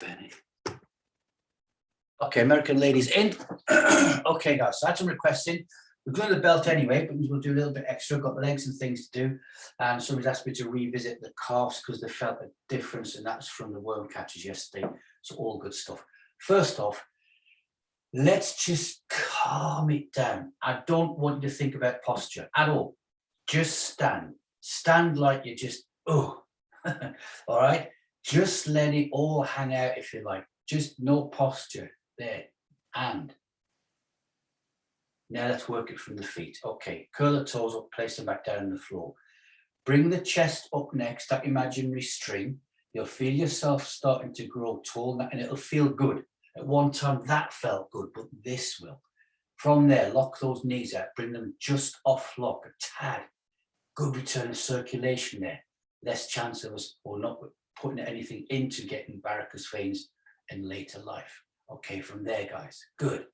Benny. Okay, American ladies in. Okay, guys, so I had some requests in. We're going to the belt anyway, but we'll do a little bit extra. Got the legs and things to do. Somebody's asked me to revisit the calves because they felt a difference, and that's from the worm catchers yesterday. So all good stuff. First off, let's just calm it down. I don't want you to think about posture at all. Just stand. Stand like you just, oh, all right? Just let it all hang out if you like. Just no posture there. And now let's work it from the feet. Okay, curl the toes up, place them back down on the floor. Bring the chest up next, that imaginary string. You'll feel yourself starting to grow tall and it'll feel good. At one time that felt good, but this will. From there, lock those knees out, bring them just off lock, a tad. Good return of circulation there. Less chance of us or not putting anything into getting varicose veins in later life. Okay, from there, guys, good.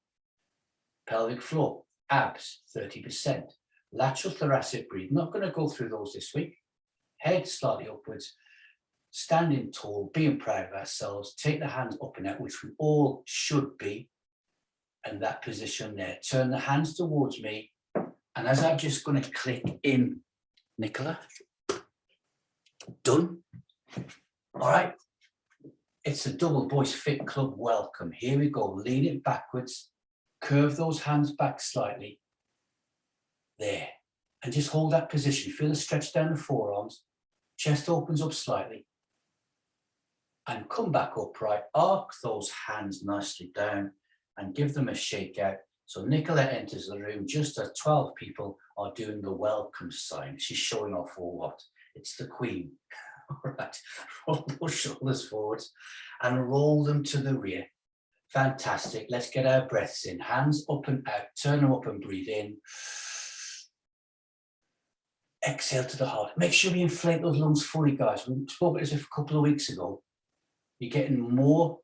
Pelvic floor, abs, 30%. Lateral thoracic breathe, not going to go through those this week. Head slightly upwards, standing tall, being proud of ourselves. Take the hands up and out, which we all should be. And that position there. Turn the hands towards me. And as I'm just going to click in, Nicola, done. All right. It's a double boys fit club welcome. Here we go. Lean it backwards. Curve those hands back slightly. There. And just hold that position. Feel the stretch down the forearms. Chest opens up slightly. And come back upright. Arc those hands nicely down and give them a shake out. So Nicola enters the room just as 12 people are doing the welcome sign. She's showing off for what? It's the Queen. All right. Roll those shoulders forwards and roll them to the rear. Fantastic. Let's get our breaths in. Hands up and out. Turn them up and breathe in. Exhale to the heart. Make sure we inflate those lungs fully, guys. We spoke about this a couple of weeks ago. You're getting more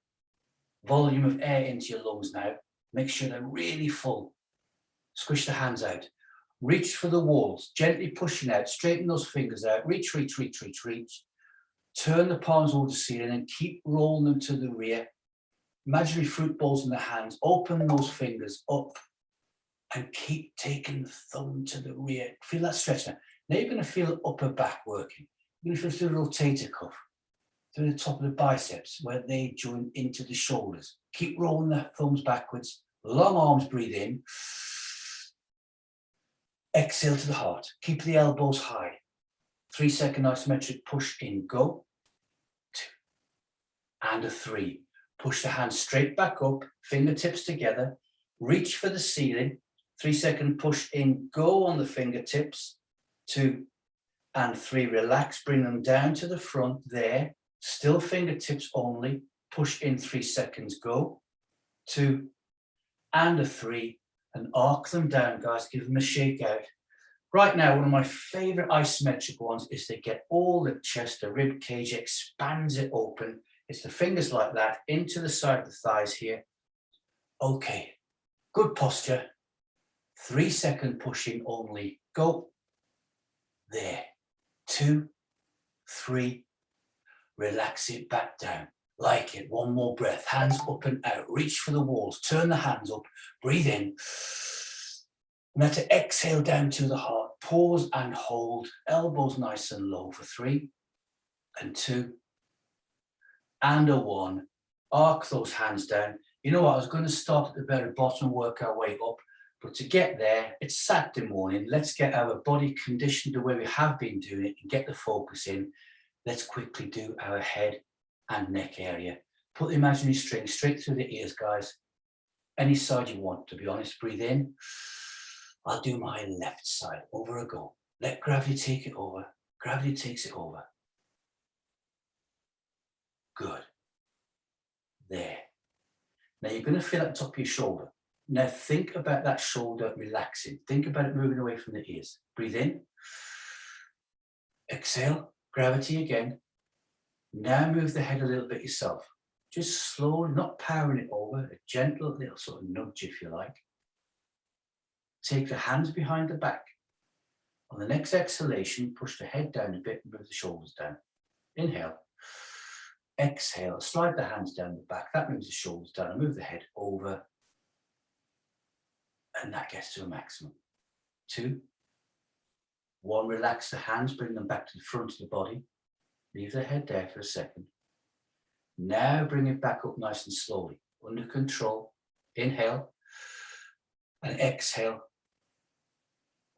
volume of air into your lungs now. Make sure they're really full. Squish the hands out. Reach for the walls. Gently pushing out. Straighten those fingers out. Reach, reach, reach, reach, reach. Turn the palms over the ceiling and keep rolling them to the rear. Imaginary fruit bowls in the hands. Open those fingers up and keep taking the thumb to the rear. Feel that stretch now. Now you're going to feel upper back working. You're going to feel the rotator cuff through the top of the biceps where they join into the shoulders. Keep rolling the thumbs backwards. Long arms, breathe in. Exhale to the heart. Keep the elbows high. 3-second isometric push in, go. 2 and a 3. Push the hands straight back up, fingertips together. Reach for the ceiling. 3-second push in, go on the fingertips. 2 and 3. Relax, bring them down to the front there. Still fingertips only. Push in 3 seconds, go. 2 and a 3. And arc them down, guys. Give them a shake out. Right now, one of my favorite isometric ones is to get all the chest, the rib cage, expands it open. It's the fingers like that into the side of the thighs here. Okay, good posture. 3-second pushing only, go. There, 2, 3, relax it back down. Like it, one more breath, hands up and out, reach for the walls, turn the hands up, breathe in. Now to exhale down to the heart, pause and hold, elbows nice and low for 3 and 2 and a 1. Arc those hands down. You know what, I was going to start at the very bottom, work our way up, but to get there, it's Saturday morning. Let's get our body conditioned the way we have been doing it and get the focus in. Let's quickly do our head and neck area. Put the imaginary string straight through the ears, guys. Any side you want, to be honest. Breathe in. I'll do my left side. Over a go. Let gravity take it over. Gravity takes it over. Good. There. Now you're going to feel at the top of your shoulder. Now think about that shoulder relaxing. Think about it moving away from the ears. Breathe in. Exhale. Gravity again. Now move the head a little bit yourself. Just slowly, not powering it over, a gentle little sort of nudge if you like. Take the hands behind the back. On the next exhalation, push the head down a bit and move the shoulders down. Inhale. Exhale, slide the hands down the back. That moves the shoulders down and move the head over. And that gets to a maximum. 2, 1, relax the hands, bring them back to the front of the body. Leave the head there for a second. Now bring it back up nice and slowly, under control. Inhale and exhale.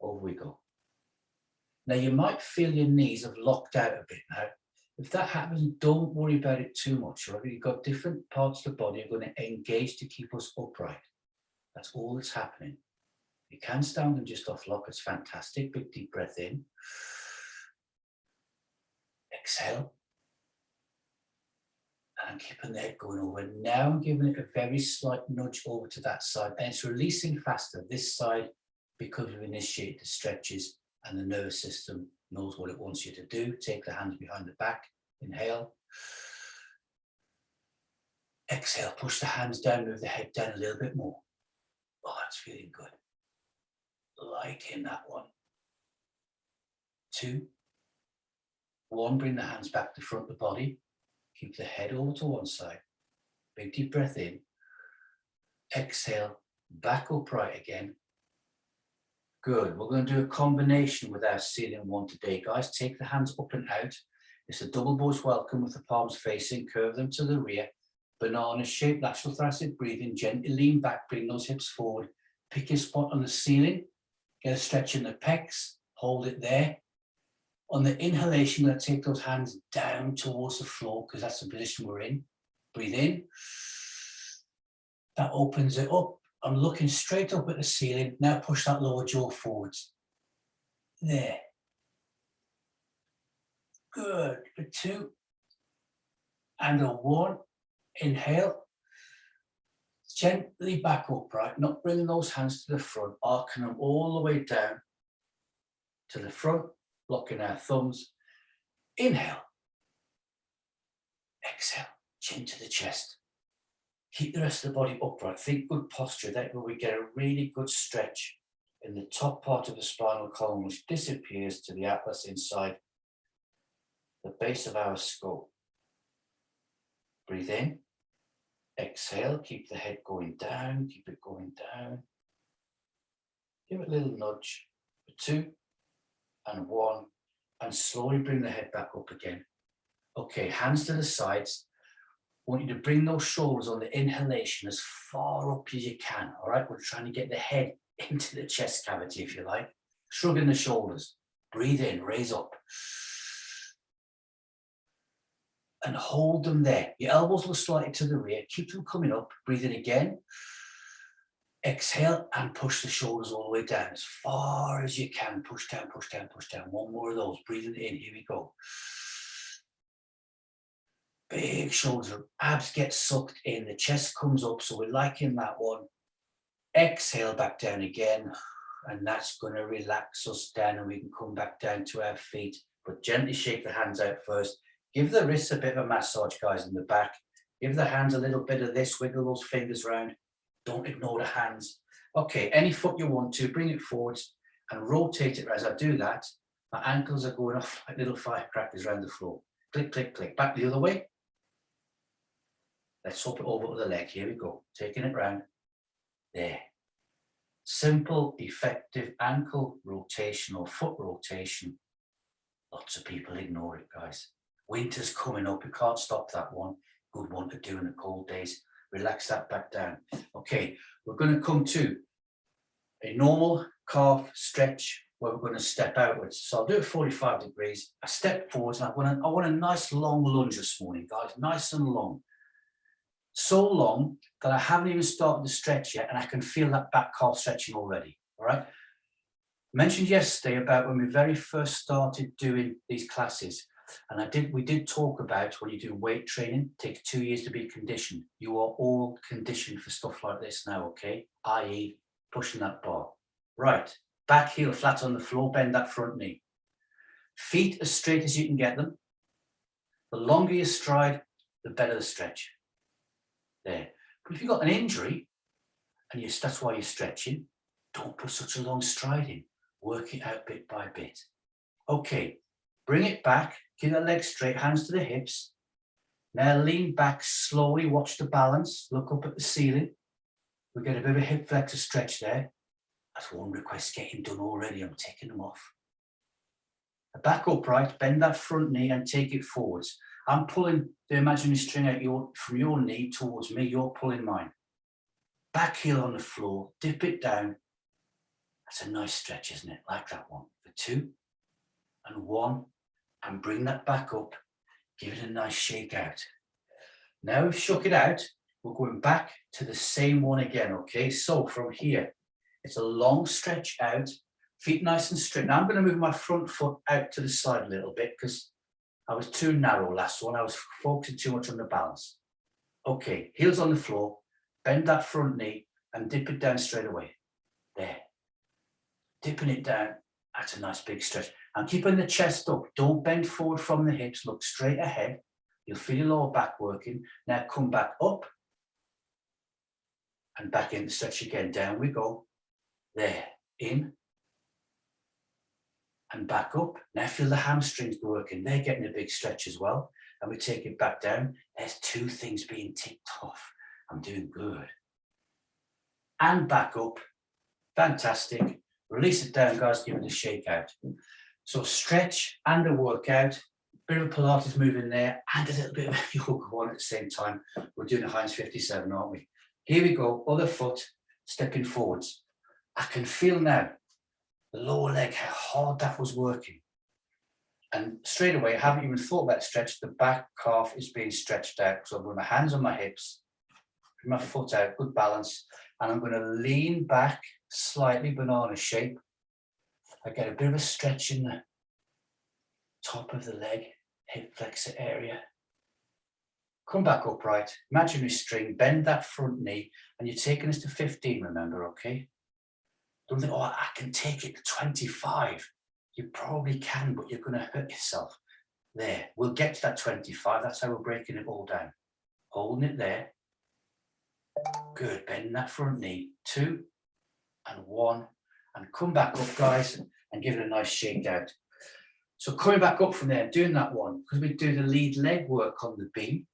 Over we go. Now you might feel your knees have locked out a bit now. If that happens, don't worry about it too much. Right? You've got different parts of the body are going to engage to keep us upright. That's all that's happening. You can stand and just off lock. It's fantastic. Big deep breath in. Exhale. And keeping the head going over. Now I'm giving it a very slight nudge over to that side. And it's releasing faster this side because we've initiated the stretches and the nervous system knows what it wants you to do. Take the hands behind the back. Inhale. Exhale. Push the hands down. Move the head down a little bit more. Oh, that's feeling good. Light in that one. 2, 1. Bring the hands back to the front of the body. Keep the head over to one side. Big deep breath in. Exhale. Back upright again. Good. We're going to do a combination with our ceiling one today, guys. Take the hands up and out. It's a double Bo's welcome with the palms facing. Curve them to the rear. Banana shape, lateral thoracic breathing. Gently lean back. Bring those hips forward. Pick your spot on the ceiling. Get a stretch in the pecs. Hold it there. On the inhalation, we're going to take those hands down towards the floor because that's the position we're in. Breathe in. That opens it up. I'm looking straight up at the ceiling. Now push that lower jaw forwards. There. Good. A 2 and a 1. Inhale. Gently back upright, not bringing those hands to the front, arcing them all the way down to the front, locking our thumbs. Inhale. Exhale. Chin to the chest. Keep the rest of the body upright. Think good posture. That way we get a really good stretch in the top part of the spinal column, which disappears to the atlas inside the base of our skull. Breathe in. Exhale. Keep the head going down. Keep it going down. Give it a little nudge. 2 and 1. And slowly bring the head back up again. Okay, hands to the sides. I want you to bring those shoulders on the inhalation as far up as you can. All right, we're trying to get the head into the chest cavity, if you like. Shrugging the shoulders. Breathe in, raise up. And hold them there. Your elbows will slightly to the rear. Keep them coming up. Breathe in again. Exhale and push the shoulders all the way down as far as you can. Push down, push down, push down. One more of those. Breathing in. Here we go. Big shoulders. Abs get sucked in. The chest comes up. So we're liking that one. Exhale back down again. And that's going to relax us down and we can come back down to our feet. But gently shake the hands out first. Give the wrists a bit of a massage, guys, in the back. Give the hands a little bit of this. Wiggle those fingers around. Don't ignore the hands. Okay, any foot you want to, bring it forwards and rotate it. As I do that, my ankles are going off like little firecrackers around the floor. Click, click, click. Back the other way. Let's swap it over to the leg. Here we go. Taking it round. There. Simple, effective ankle rotation or foot rotation. Lots of people ignore it, guys. Winter's coming up. You can't stop that one. Good one to do in the cold days. Relax that back down. Okay, we're going to come to a normal calf stretch where we're going to step outwards. So I'll do it 45 degrees. I step forwards and I want a nice long lunge this morning, guys. Nice and long. So long that I haven't even started the stretch yet and I can feel that back calf stretching already. All right. I mentioned yesterday about when we very first started doing these classes. And we did talk about when you do weight training, it takes 2 years to be conditioned. You are all conditioned for stuff like this now, okay? i.e. pushing that bar. Right, back heel flat on the floor, bend that front knee. Feet as straight as you can get them. The longer you stride, the better the stretch. There. But if you've got an injury, and that's why you're stretching, don't put such a long stride in. Work it out bit by bit. Okay. Bring it back, keep that leg straight, hands to the hips. Now lean back slowly, watch the balance, look up at the ceiling. We get a bit of a hip flexor stretch there. That's one request getting done already, I'm taking them off. Back upright, bend that front knee and take it forwards. I'm pulling the imaginary string out from your knee towards me, you're pulling mine. Back heel on the floor, dip it down. That's a nice stretch, isn't it? Like that one. For 2 and 1, and bring that back up. Give it a nice shake out. Now we've shook it out, we're going back to the same one again, okay? So from here, it's a long stretch out, feet nice and straight. Now I'm going to move my front foot out to the side a little bit because I was too narrow last one. I was focusing too much on the balance. Okay, heels on the floor, bend that front knee and dip it down straight away. There. Dipping it down, that's a nice big stretch. And keeping the chest up, don't bend forward from the hips, look straight ahead. You'll feel your lower back working. Now come back up and back in the stretch again. Down we go. There, in and back up. Now feel the hamstrings working. They're getting a big stretch as well. And we take it back down. There's 2 things being ticked off. I'm doing good. And back up. Fantastic. Release it down, guys. Give it a shake out. So stretch and a workout. Bit of a Pilates move in there and a little bit of a yoga one at the same time. We're doing a Heinz 57, aren't we? Here we go. Other foot, stepping forwards. I can feel now the lower leg, how hard that was working. And straight away, I haven't even thought about stretch. The back calf is being stretched out. So I'm with my hands on my hips, my foot out, good balance. And I'm going to lean back slightly, banana shape. I get a bit of a stretch in the top of the leg, hip flexor area. Come back upright, imaginary string, bend that front knee, and you're taking us to 15, remember, okay? Don't think, oh, I can take it to 25. You probably can, but you're going to hurt yourself. There, we'll get to that 25. That's how we're breaking it all down. Holding it there. Good, bend that front knee. 2 and 1. And come back up, guys, and give it a nice shake out. So coming back up from there, doing that one, because we do the lead leg work on the beam.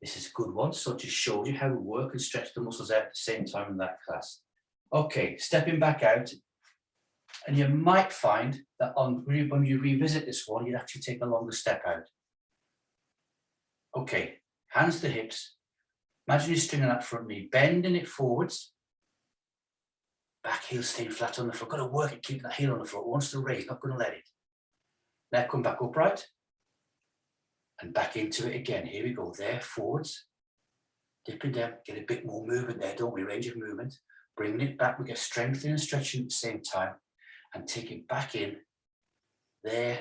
This is a good one. So I just showed you how we work and stretch the muscles out at the same time in that class. Okay, stepping back out. And you might find that when you revisit this one, you'd actually take a longer step out. Okay, hands to hips. Imagine you're stringing that front knee, bending it forwards. Back heel staying flat on the floor. Got to work at keeping that heel on the floor. It wants to raise, not going to let it. Now come back upright. And back into it again. Here we go. There, forwards. Dipping down. Get a bit more movement there, don't we? Range of movement. Bringing it back. We get strengthening and stretching at the same time. And take it back in. There.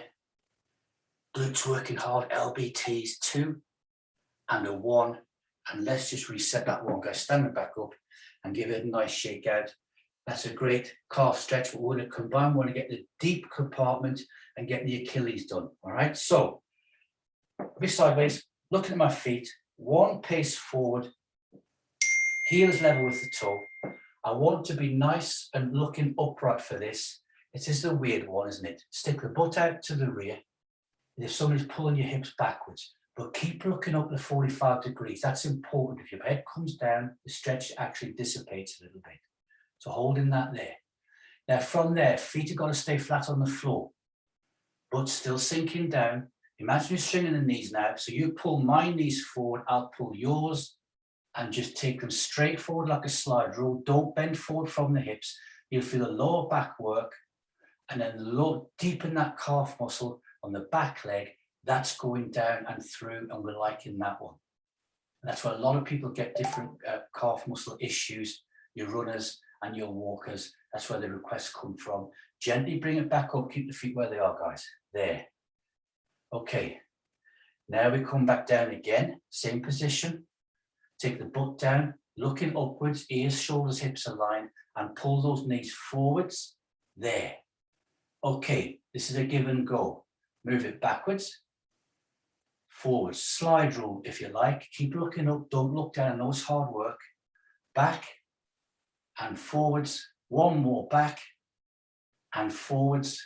Glutes working hard. LBTs. 2 and a 1. And let's just reset that one, guys. Stand back up and give it a nice shake out. That's a great calf stretch. But we're going to combine. We want to get the deep compartment and get the Achilles done. All right. So, be sideways, looking at my feet. 1 pace forward. Heels level with the toe. I want to be nice and looking upright for this. It is a weird one, isn't it? Stick the butt out to the rear. And if somebody's pulling your hips backwards, but keep looking up to 45 degrees. That's important. If your head comes down, the stretch actually dissipates a little bit. So holding that there. Now from there, feet are going to stay flat on the floor, but still sinking down. Imagine you're stringing the knees now. So you pull my knees forward, I'll pull yours, and just take them straight forward like a slide rule. Don't bend forward from the hips. You'll feel the lower back work, and then deepen that calf muscle on the back leg. That's going down and through, and we're liking that one. And that's why a lot of people get different calf muscle issues, your runners and your walkers. That's where the requests come from. Gently bring it back up, keep the feet where they are, guys. There. Okay. Now we come back down again, same position. Take the butt down, looking upwards, ears, shoulders, hips aligned, and pull those knees forwards. There. Okay, this is a give and go. Move it backwards. Forwards, slide rule if you like. Keep looking up, don't look down. I know it's hard work. Back and forwards. 1 more back and forwards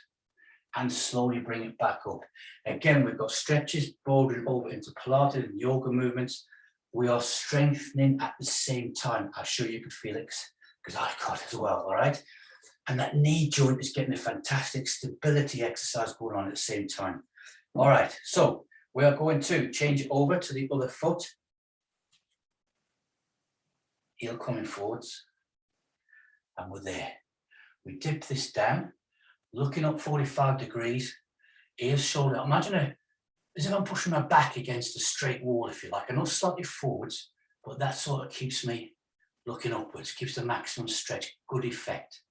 and slowly bring it back up. Again, we've got stretches bordering over into Pilates and yoga movements. We are strengthening at the same time. I'm sure you could feel it because I got as well, all right? And that knee joint is getting a fantastic stability exercise going on at the same time. All right, so we are going to change it over to the other foot. Heel coming forwards, and we're there. We dip this down, looking up 45 degrees, ears shoulder. Imagine as if I'm pushing my back against a straight wall, if you like. I know slightly forwards, but that sort of keeps me looking upwards, keeps the maximum stretch, good effect.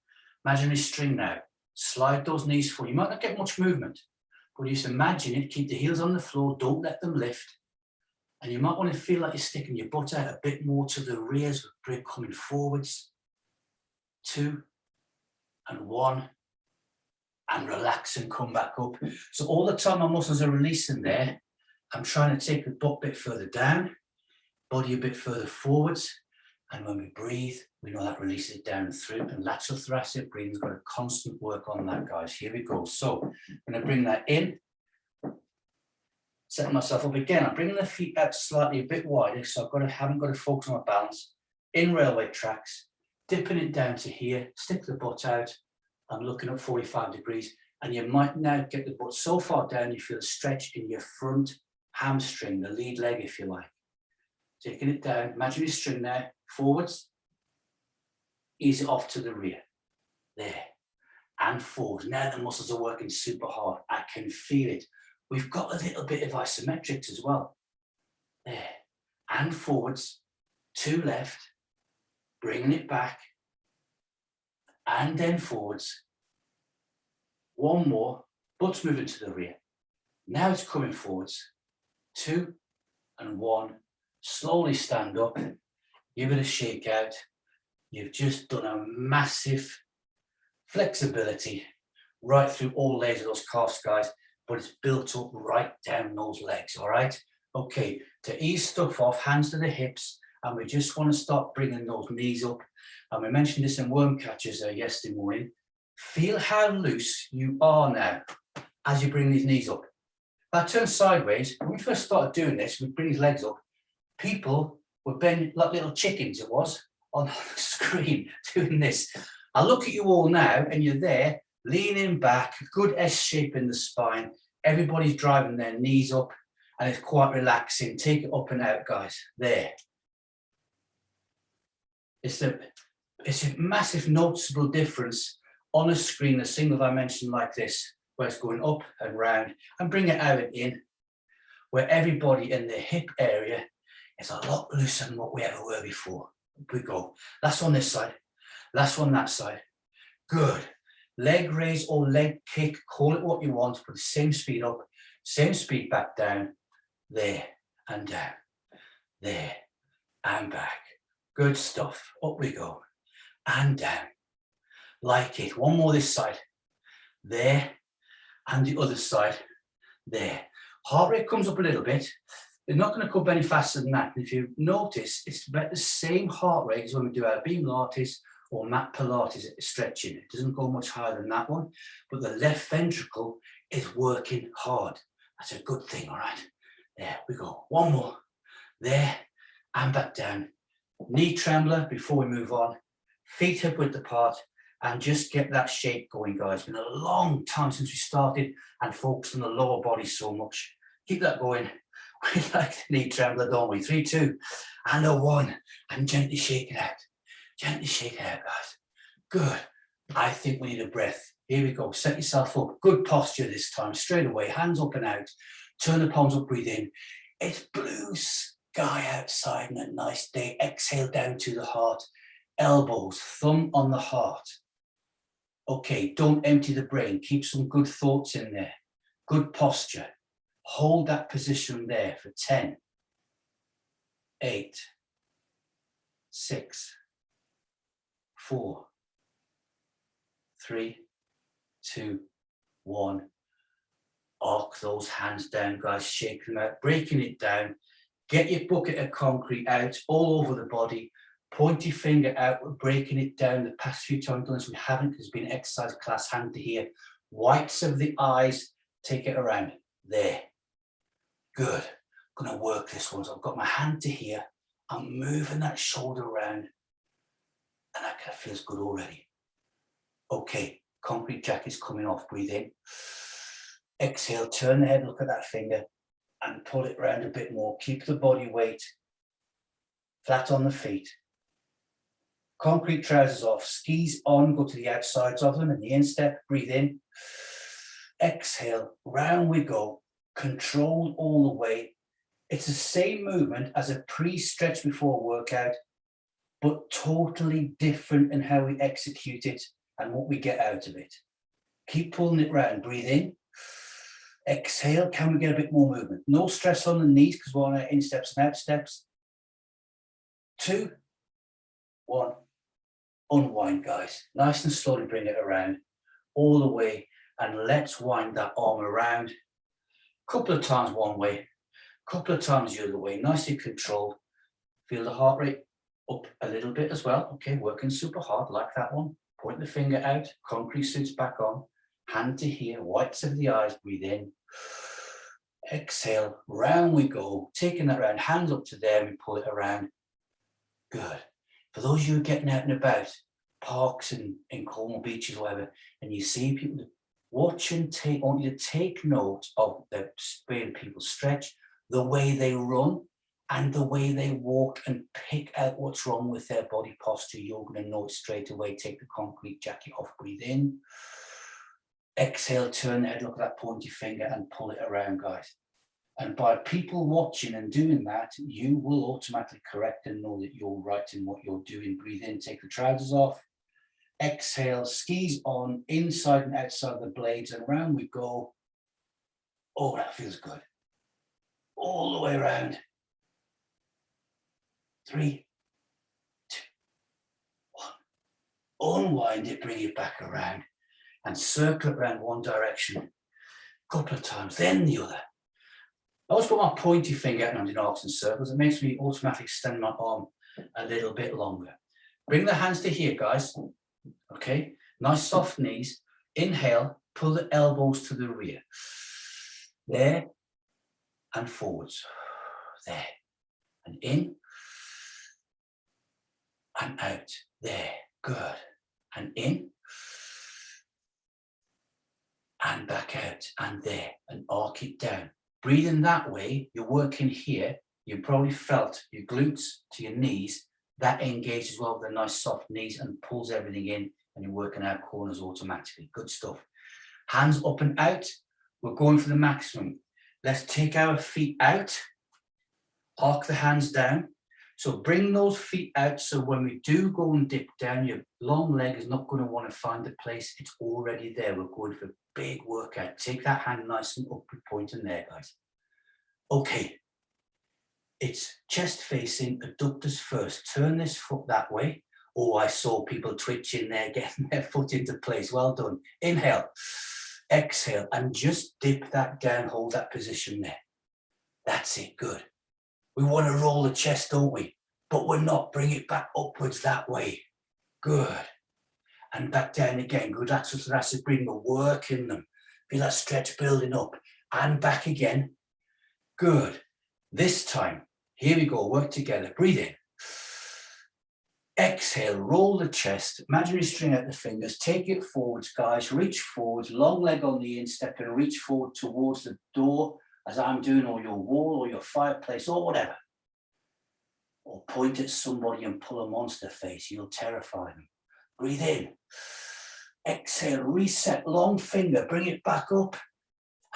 Imaginary string now. Slide those knees forward. You might not get much movement, but just imagine it. Keep the heels on the floor. Don't let them lift. And you might want to feel like you're sticking your butt out a bit more to the rears with break coming forwards. 2 and 1. And relax and come back up. So all the time my muscles are releasing there, I'm trying to take the butt a bit further down, body a bit further forwards. And when we breathe, we know that releases it down through. And lateral thoracic breathing's got a constant work on that, guys. Here we go. So I'm going to bring that in. Setting myself up again. I'm bringing the feet out slightly a bit wider, so haven't got to focus on my balance. In railway tracks, dipping it down to here, stick the butt out. I'm looking up 45 degrees, and you might now get the butt so far down you feel a stretch in your front hamstring, the lead leg, if you like. Taking it down, imaginary string there, forwards, ease it off to the rear, there, and forward. Now the muscles are working super hard. I can feel it. We've got a little bit of isometrics as well. There, and forwards, 2 left, bringing it back, and then forwards. 1 more, butt's moving to the rear. Now it's coming forwards. 2 and 1. Slowly stand up. Give it a shake out. You've just done a massive flexibility right through all layers of those calves, guys, but it's built up right down those legs, all right? Okay, to ease stuff off, hands to the hips, and we just want to start bringing those knees up. And we mentioned this in worm catchers yesterday morning. Feel how loose you are now as you bring these knees up. If I turn sideways, when we first started doing this, we bring his legs up, people were bending like little chickens, it was, on the screen doing this. I look at you all now and you're there, leaning back, good S shape in the spine. Everybody's driving their knees up and it's quite relaxing. Take it up and out, guys. There. It's a massive noticeable difference on a screen, a single dimension like this, where it's going up and round, and bring it out and in, where everybody in the hip area is a lot looser than what we ever were before. Up we go. Last one this side, last one that side. Good. Leg raise or leg kick, call it what you want, put the same speed up, same speed back down, there and down, there and back. Good stuff. Up we go and down. Like it. One more this side, there and the other side, there. Heart rate comes up a little bit. They're not going to come up any faster than that. And if you notice, it's about the same heart rate as when we do our beam Pilates or mat Pilates stretching. It doesn't go much higher than that one, but the left ventricle is working hard. That's a good thing, all right? There we go. One more. There and back down. Knee trembler before we move on. Feet hip width apart. And just get that shape going, guys. It's been a long time since we started and focused on the lower body so much. Keep that going. We like the knee trembler, don't we? 3, 2, and a 1. And gently shake it out. Gently shake it out, guys. Good. I think we need a breath. Here we go. Set yourself up. Good posture this time. Straight away. Hands up and out. Turn the palms up, breathe in. It's blue sky outside and a nice day. Exhale down to the heart. Elbows, thumb on the heart. Okay, don't empty the brain. Keep some good thoughts in there. Good posture. Hold that position there for 10, 8, 6, 4, 3, 2, 1. Arc those hands down, guys. Shake them out, breaking it down. Get your bucket of concrete out all over the body. Point your finger out, we're breaking it down. The past few times we haven't, because it's been an exercise class, hand to here. whites of the eyes, take it around. There. Good. I'm going to work this one. So I've got my hand to here. I'm moving that shoulder around. And that kind of feels good already. Okay, concrete jacket's coming off. Breathe in. Exhale, turn the head, look at that finger, and pull it around a bit more. Keep the body weight flat on the feet. Concrete trousers off, skis on, go to the outsides of them in the instep. Breathe in. Exhale, round we go. Controlled all the way. It's the same movement as a pre-stretch before a workout, but totally different in how we execute it and what we get out of it. Keep pulling it round. Breathe in. Exhale. Can we get a bit more movement? No stress on the knees because we're on our insteps and outsteps. 2, 1. Unwind, guys. Nice and slowly bring it around all the way, and let's wind that arm around. Couple of times one way, couple of times the other way. Nicely controlled. Feel the heart rate up a little bit as well. Okay, working super hard like that one. Point the finger out, concrete suits back on, hand to here, whites of the eyes, breathe in. Exhale, round we go, taking that round, hands up to there, we pull it around. Good. For those of you getting out and about, parks and in Cornwall beaches, whatever, and you see people, watch and take, I want you to take note of the way people stretch, the way they run, and the way they walk, and pick out what's wrong with their body posture. You're going to know it straight away. Take the concrete jacket off, breathe in. Exhale, turn the head, look at that pointy finger and pull it around, guys. And by people watching and doing that, you will automatically correct and know that you're right in what you're doing. Breathe in, take the trousers off. Exhale, skis on, inside and outside the blades, and around we go. Oh, that feels good. All the way around. 3, 2, 1. Unwind it, bring it back around, and circle it around one direction. A couple of times, then the other. I always put my pointy finger out and I'm doing arcs and circles. It makes me automatically extend my arm a little bit longer. Bring the hands to here, guys. Okay, nice soft knees. Inhale, pull the elbows to the rear. There, and forwards. There, and in, and out. There, good. And in, and back out, and there, and arc it down. Breathing that way, you're working here. You probably felt your glutes to your knees. That engages well with the nice soft knees and pulls everything in, and you're working out corners automatically. Good stuff. Hands up and out. We're going for the maximum. Let's take our feet out. Arc the hands down. So bring those feet out, so when we do go and dip down, your long leg is not going to want to find a place. It's already there. We're going for a big workout. Take that hand nice and upward pointing there, guys. Okay. It's chest facing, adductors first. Turn this foot that way. Oh, I saw people twitching there, getting their foot into place. Well done. Inhale. Exhale, and just dip that down. Hold that position there. That's it. Good. We want to roll the chest, don't we? But we're not. Bring it back upwards that way. Good. And back down again. Good lateral thoracic breathing. We're working them. Feel that stretch building up. And back again. Good. This time, here we go. Work together. Breathe in. Exhale. Roll the chest. Imaginary string out the fingers. Take it forwards, guys. Reach forwards. Long leg on the instep and reach forward towards the door, as I'm doing, or your wall, or your fireplace, or whatever. Or point at somebody and pull a monster face. You'll terrify them. Breathe in. Exhale, reset, long finger, bring it back up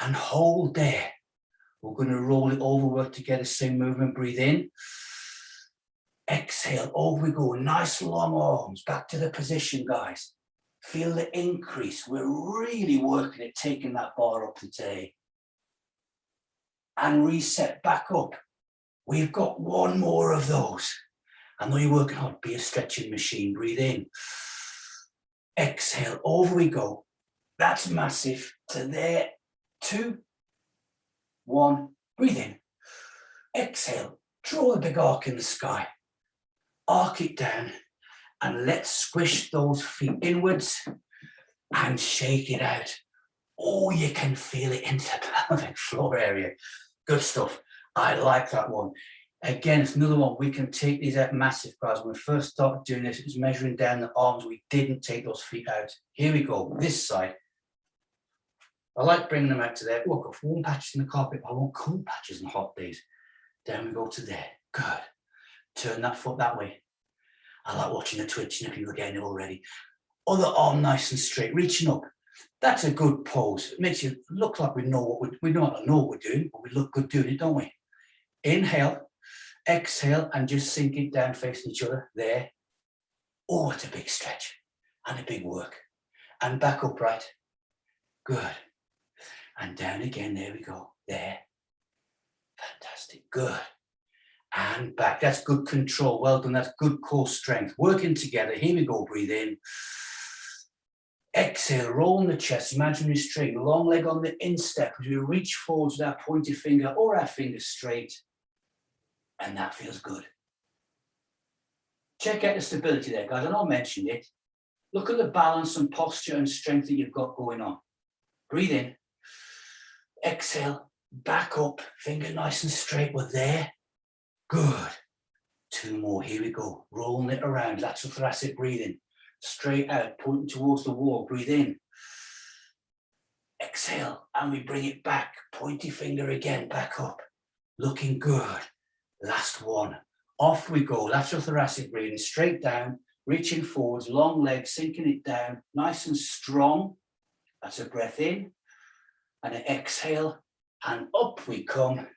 and hold there. We're going to roll it over, work together, same movement. Breathe in. Exhale, over we go. Nice long arms, back to the position, guys. Feel the increase. We're really working at taking that bar up today. And reset back up. We've got one more of those. I know you're working hard. Be a stretching machine. Breathe in. Exhale. Over we go. That's massive. To there. 2, 1. Breathe in. Exhale. Draw the big arc in the sky. Arc it down. And let's squish those feet inwards and shake it out. Oh, you can feel it into the pelvic floor area. Good stuff. I like that one. Again, it's another one. We can take these out massive, guys. When we first started doing this, it was measuring down the arms. We didn't take those feet out. Here we go. This side. I like bringing them out to there. Oh, I've got warm patches in the carpet. I want cool patches on hot days. Down we go to there. Good. Turn that foot that way. I like watching the twitching of people getting it already. Other arm nice and straight, reaching up. That's a good pose. It makes you look like we know what we know what we're doing, but we look good doing it, don't we? Inhale, exhale, and just sink it down facing each other. There. Oh, it's a big stretch and a big work. And back upright. Good. And down again. There we go. There. Fantastic. Good. And back. That's good control. Well done. That's good core strength. Working together. Here we go. Breathe in. Exhale, roll in the chest, imaginary string, long leg on the instep as we reach forwards with our pointed finger or our finger straight, and that feels good. Check out the stability there, guys. I know I mentioned it. Look at the balance and posture and strength that you've got going on. Breathe in, exhale, back up, finger nice and straight. We're there. Good. 2 more. Here we go. Rolling it around, lateral thoracic breathing. Straight out, pointing towards the wall. Breathe in. Exhale, and we bring it back. Pointy finger again, back up. Looking good. Last one. Off we go. Lateral thoracic breathing, straight down, reaching forwards, long legs, sinking it down, nice and strong. That's a breath in. And an exhale, and up we come.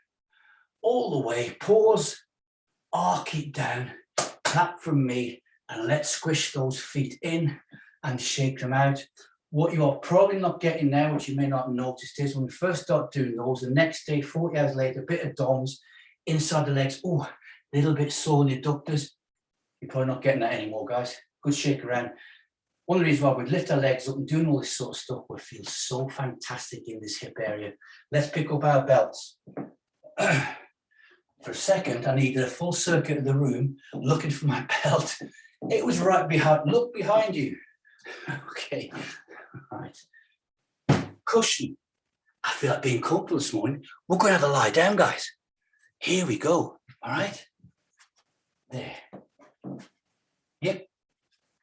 All the way. Pause, arc it down, tap from me. And let's squish those feet in and shake them out. What you are probably not getting now, which you may not have noticed, is when we first start doing those, the next day, 40 hours later, a bit of DOMs inside the legs. Oh, a little bit sore in the adductors. You're probably not getting that anymore, guys. Good shake around. One of the reasons why we lift our legs up and doing all this sort of stuff, we feel so fantastic in this hip area. Let's pick up our belts. For a second, I needed a full circuit of the room looking for my belt. It was right behind, look behind you. Okay, right. Cushion. I feel like being comfortable this morning. We're going to have a lie down, guys. Here we go, all right? There. Yep,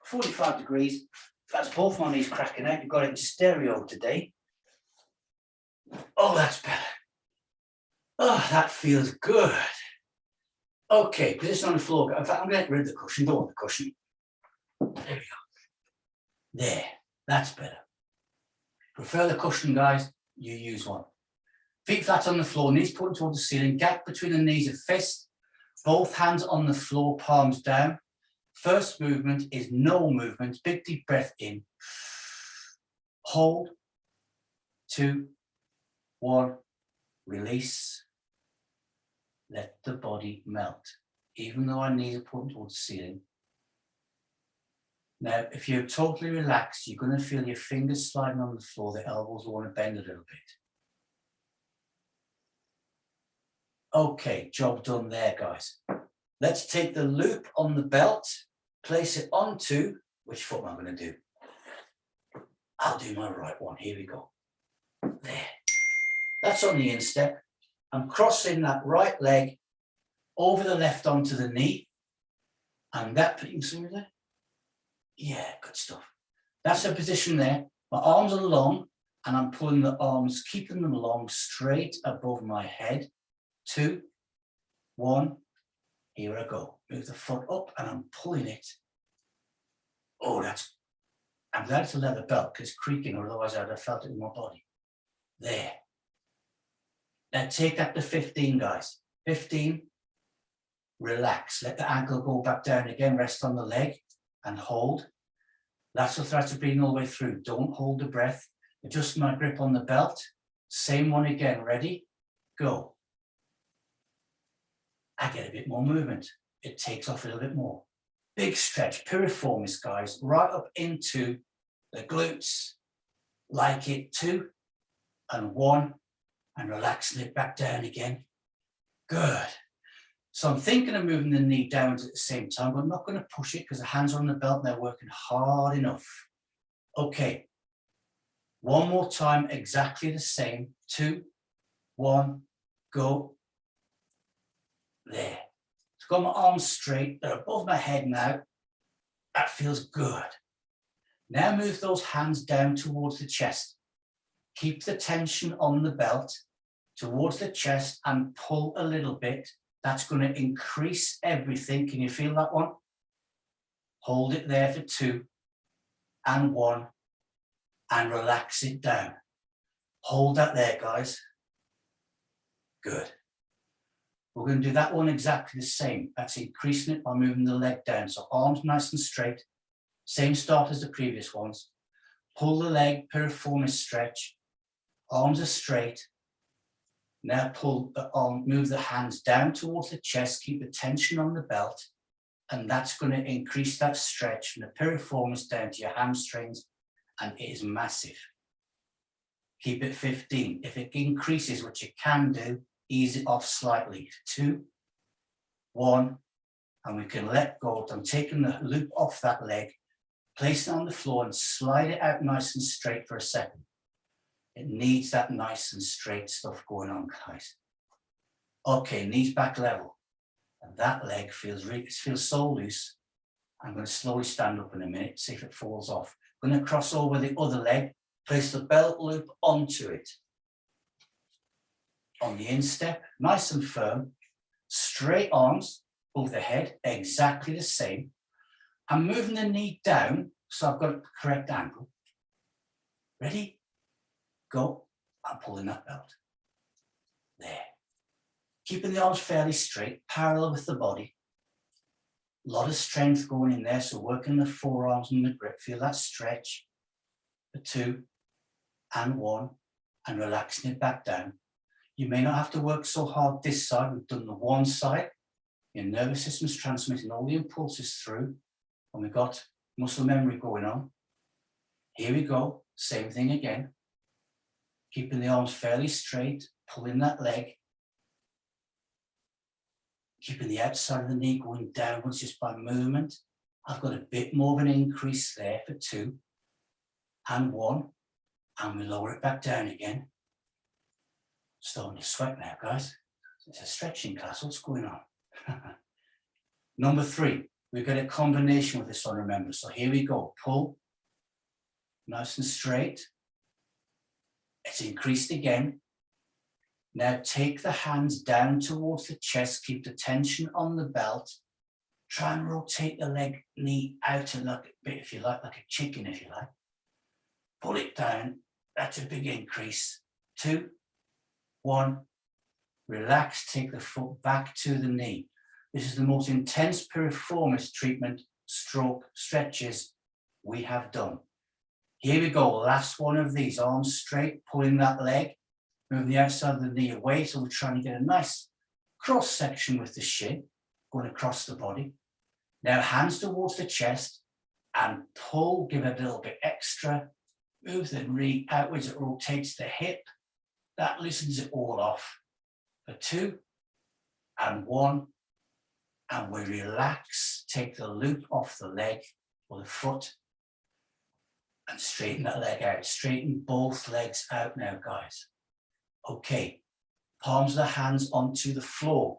45 degrees. That's both my knees cracking out. You've got it in stereo today. Oh, that's better. Oh, that feels good. Okay, position on the floor. In fact, I'm going to get rid of the cushion. Don't want the cushion. There we go. There. That's better. Prefer the cushion, guys? You use one. Feet flat on the floor, knees pointing towards the ceiling. Gap between the knees, a fist. Both hands on the floor, palms down. First movement is no movement. Big deep breath in. Hold. 2, 1. Release. Let the body melt, even though our knees are pointing towards the ceiling. Now, if you're totally relaxed, you're going to feel your fingers sliding on the floor, the elbows will want to bend a little bit. Okay, job done there, guys. Let's take the loop on the belt, place it onto, which foot am I going to do? I'll do my right one. Here we go. There. That's on the instep. I'm crossing that right leg over the left onto the knee. And that, you can see me there? Yeah, good stuff. That's the position there. My arms are long and I'm pulling the arms, keeping them long, straight above my head. 2, 1, here I go. Move the foot up and I'm pulling it. Oh, I'm glad it's a leather belt because it's creaking, or otherwise I'd have felt it in my body. There. Now take that to 15, guys. 15, relax. Let the ankle go back down again. Rest on the leg and hold. Lateral thoracic breathing all the way through. Don't hold the breath. Adjust my grip on the belt. Same one again. Ready? Go. I get a bit more movement. It takes off a little bit more. Big stretch. Piriformis, guys. Right up into the glutes. Like it. 2 and 1. And relaxing it back down again. Good. So I'm thinking of moving the knee down at the same time, but I'm not going to push it because the hands are on the belt and they're working hard enough. Okay. One more time, exactly the same. 2, 1, go. There. I've got my arms straight, they're above my head now. That feels good. Now move those hands down towards the chest. Keep the tension on the belt towards the chest and pull a little bit. That's going to increase everything. Can you feel that one? Hold it there for 2 and 1 and relax it down. Hold that there, guys. Good. We're going to do that one exactly the same. That's increasing it by moving the leg down. So arms nice and straight. Same start as the previous ones. Pull the leg, piriformis stretch. Arms are straight. Now pull the arm, move the hands down towards the chest, keep the tension on the belt, and that's going to increase that stretch from the piriformis down to your hamstrings, and it is massive. Keep it 15. If it increases, which you can do, ease it off slightly. 2, 1, and we can let go. I'm taking the loop off that leg, place it on the floor and slide it out nice and straight for a second. It needs that nice and straight stuff going on, guys. Okay, knees back level. And that leg feels so loose. I'm going to slowly stand up in a minute, see if it falls off. I'm going to cross over the other leg, place the belt loop onto it. On the instep, nice and firm, straight arms above the head, exactly the same. I'm moving the knee down, so I've got the correct angle. Ready? Go. I'm pulling that belt. There. Keeping the arms fairly straight, parallel with the body. A lot of strength going in there, so working the forearms and the grip. Feel that stretch. For 2 and 1, and relaxing it back down. You may not have to work so hard this side. We've done the one side. Your nervous system's transmitting all the impulses through, and we've got muscle memory going on. Here we go. Same thing again. Keeping the arms fairly straight, pulling that leg. Keeping the outside of the knee going downwards just by movement. I've got a bit more of an increase there for 2 and 1, and we lower it back down again. Starting to sweat now, guys. It's a stretching class. What's going on? Number 3, we've got a combination with this one, remember. So here we go. Pull, nice and straight. It's increased again. Now take the hands down towards the chest, keep the tension on the belt. Try and rotate the leg, knee out a little bit, if you like a chicken, if you like. Pull it down. That's a big increase. 2, 1, relax, take the foot back to the knee. This is the most intense piriformis treatment, stroke, stretches we have done. Here we go, last one of these, arms straight, pulling that leg, moving the outside of the knee away, so we're trying to get a nice cross section with the shin, going across the body. Now hands towards the chest, and pull, give it a little bit extra, move the knee outwards, it rotates the hip, that loosens it all off. For 2 and 1, and we relax, take the loop off the leg or the foot, and straighten that leg out. Straighten both legs out now, guys. Okay, palms of the hands onto the floor.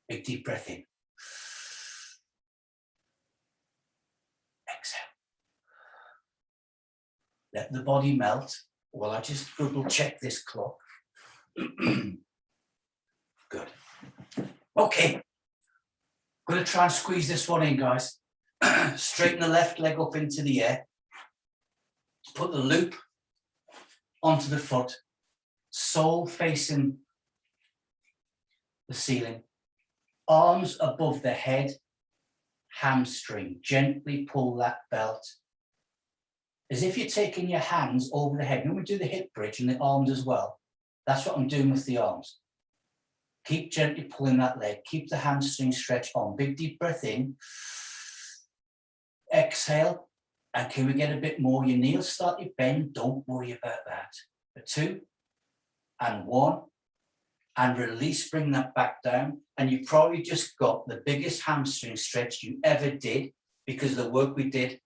Big deep breath in. Exhale. Let the body melt while I just double check this clock. Good. Okay. I'm going to try and squeeze this one in, guys. Straighten the left leg up into the air. Put the loop onto the foot. Sole facing the ceiling. Arms above the head. Hamstring. Gently pull that belt. As if you're taking your hands over the head. When we do the hip bridge and the arms as well, that's what I'm doing with the arms. Keep gently pulling that leg. Keep the hamstring stretch on. Big deep breath in. Exhale. And can we get a bit more? Your knee will start to bend. Don't worry about that. For 2 and 1. And release. Bring that back down. And you've probably just got the biggest hamstring stretch you ever did because of the work we did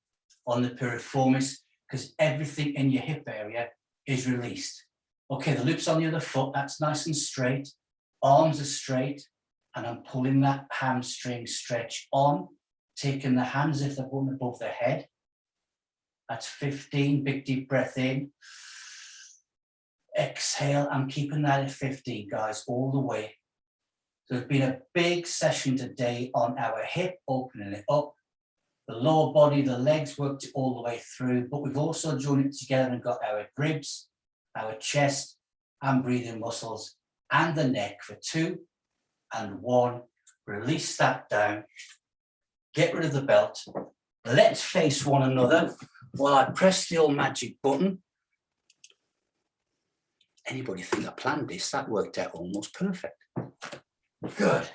on the piriformis, because everything in your hip area is released. Okay, the loop's on the other foot, that's nice and straight, arms are straight, and I'm pulling that hamstring stretch on, taking the hands if they're going above the head. That's 15, big deep breath in. Exhale, I'm keeping that at 15, guys, all the way. So it's been a big session today on our hip, opening it up. The lower body, the legs worked it all the way through, but we've also joined it together and got our ribs, our chest and breathing muscles, and the neck for 2 and 1. Release that down. Get rid of the belt. Let's face one another while I press the old magic button. Anybody think I planned this? That worked out almost perfect. Good.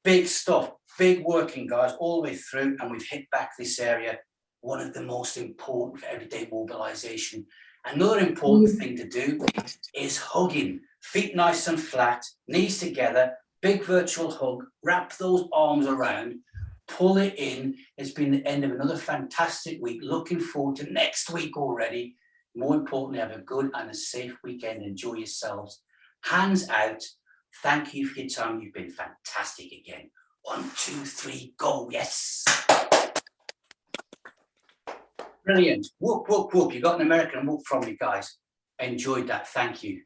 Big stuff, big working, guys, all the way through, and we've hit back this area. One of the most important for everyday mobilization. Another important thing to do is hugging. Feet nice and flat, knees together, big virtual hug, wrap those arms around, pull it in. It's been the end of another fantastic week. Looking forward to next week already. More importantly, have a good and a safe weekend. Enjoy yourselves. Hands out. Thank you for your time. You've been fantastic again. 1, 2, 3, go. Yes. Brilliant. Whoop, whoop, whoop. You got an American whoop from me, guys. Enjoyed that. Thank you.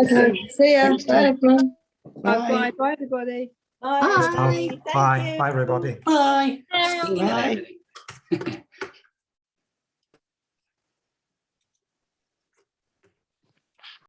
Okay. See ya. Bye, everyone. Bye. Bye, everybody. Bye. Bye, everybody. Bye. Bye. Singing and everything.